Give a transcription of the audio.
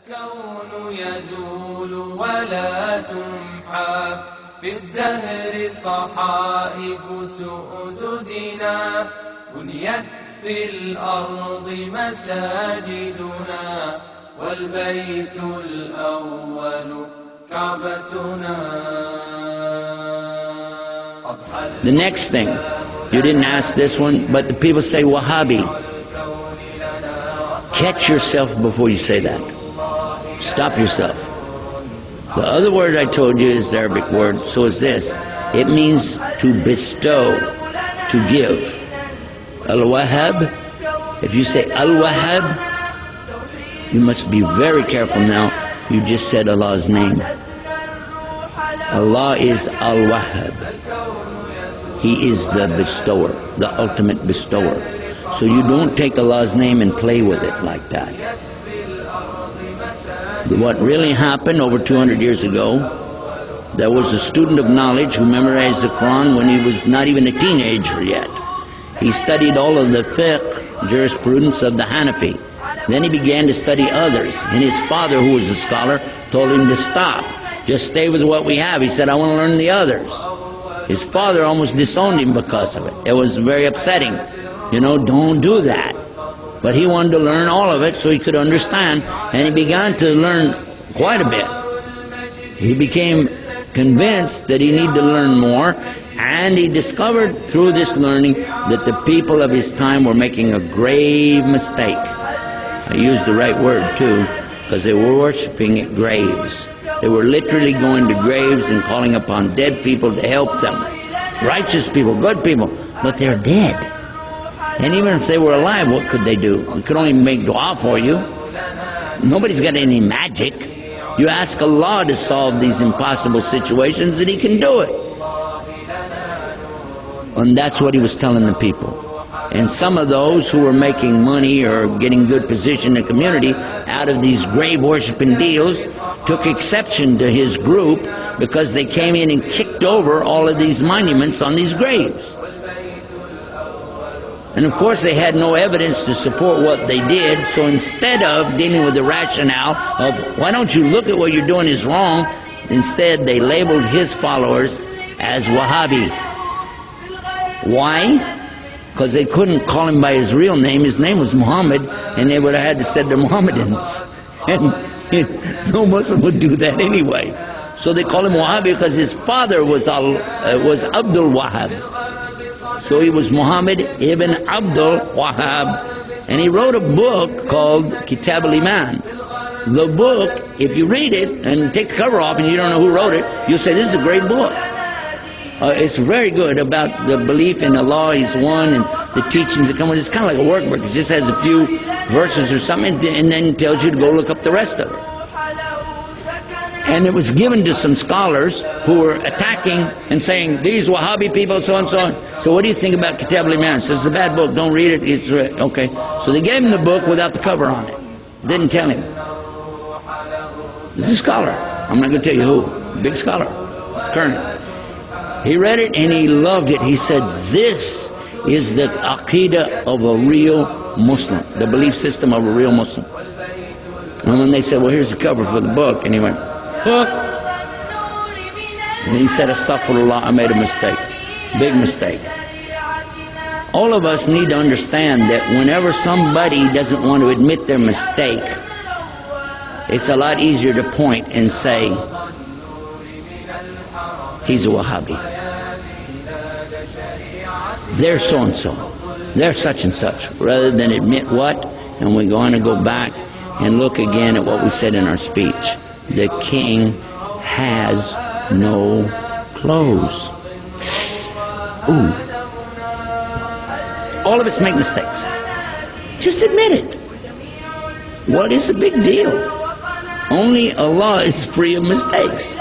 الكون يزول ولا تمحى في الدهر صحائف سؤددنا بنيت في الأرض مساجدنا والبيت الأول كعبتنا. The next thing, you didn't ask this one, but the people say Wahhabi. Catch yourself before you say that. Stop yourself. The other word I told you is the Arabic word, so is this. It means to bestow, to give. Al Wahhab, if you say Al Wahhab, you must be very careful now. You just said Allah's name. Allah is Al Wahhab. He is the bestower, the ultimate bestower. So you don't take Allah's name and play with it like that. What really happened over 200 years ago, there was a student of knowledge who memorized the Quran when he was not even a teenager yet. He studied all of the fiqh, jurisprudence of the Hanafi. Then he began to study others, and his father, who was a scholar, told him to stop. Just stay with what we have. He said, I want to learn the others. His father almost disowned him because of it. It was very upsetting. You know, don't do that. But he wanted to learn all of it so he could understand, and he began to learn quite a bit. He became convinced that he needed to learn more, and he discovered through this learning that the people of his time were making a grave mistake. I use the right word too, because they were worshiping at graves. They were literally going to graves and calling upon dead people to help them. Righteous people, good people, but they're dead. And even if they were alive, what could they do? They could only make dua for you. Nobody's got any magic. You ask Allah to solve these impossible situations and He can do it. And that's what He was telling the people. And some of those who were making money or getting good position in the community out of these grave worshiping deals took exception to His group because they came in and kicked over all of these monuments on these graves. And of course they had no evidence to support what they did, so instead of dealing with the rationale of, why don't you look at what you're doing is wrong, instead they labeled his followers as Wahhabi. Why? Because they couldn't call him by his real name. His name was Muhammad, and they would have had to say they're Mohammedans. And no Muslim would do that anyway. So they call him Wahhabi because his father was Abdul Wahhab. So he was Muhammad ibn Abdul Wahhab, and he wrote a book called Kitab al-Iman. The book, if you read it and take the cover off and you don't know who wrote it, you'll say, this is a great book. It's very good about the belief in Allah, He's one, and the teachings that come with it. It's kind of like a workbook. It just has a few verses or something, and then tells you to go look up the rest of it. And it was given to some scholars who were attacking and saying, these Wahhabi people, so and so on. So what do you think about Kitab al-Iman? Says, it's a bad book, don't read it. It's okay. So they gave him the book without the cover on it. Didn't tell him. This is a scholar. I'm not going to tell you who. Big scholar. Current. He read it and he loved it. He said, this is the aqidah of a real Muslim, the belief system of a real Muslim. And when they said, well, here's the cover for the book, and he went, huh? And he said, astaghfirullah, I made a mistake. Big mistake. All of us need to understand that whenever somebody doesn't want to admit their mistake, it's a lot easier to point and say, he's a Wahhabi. They're so-and-so. They're such and such. Rather than admit what, and we're going to go back and look again at what we said in our speech. The king has no clothes. Ooh. All of us make mistakes. Just admit it. What is the big deal? Only Allah is free of mistakes.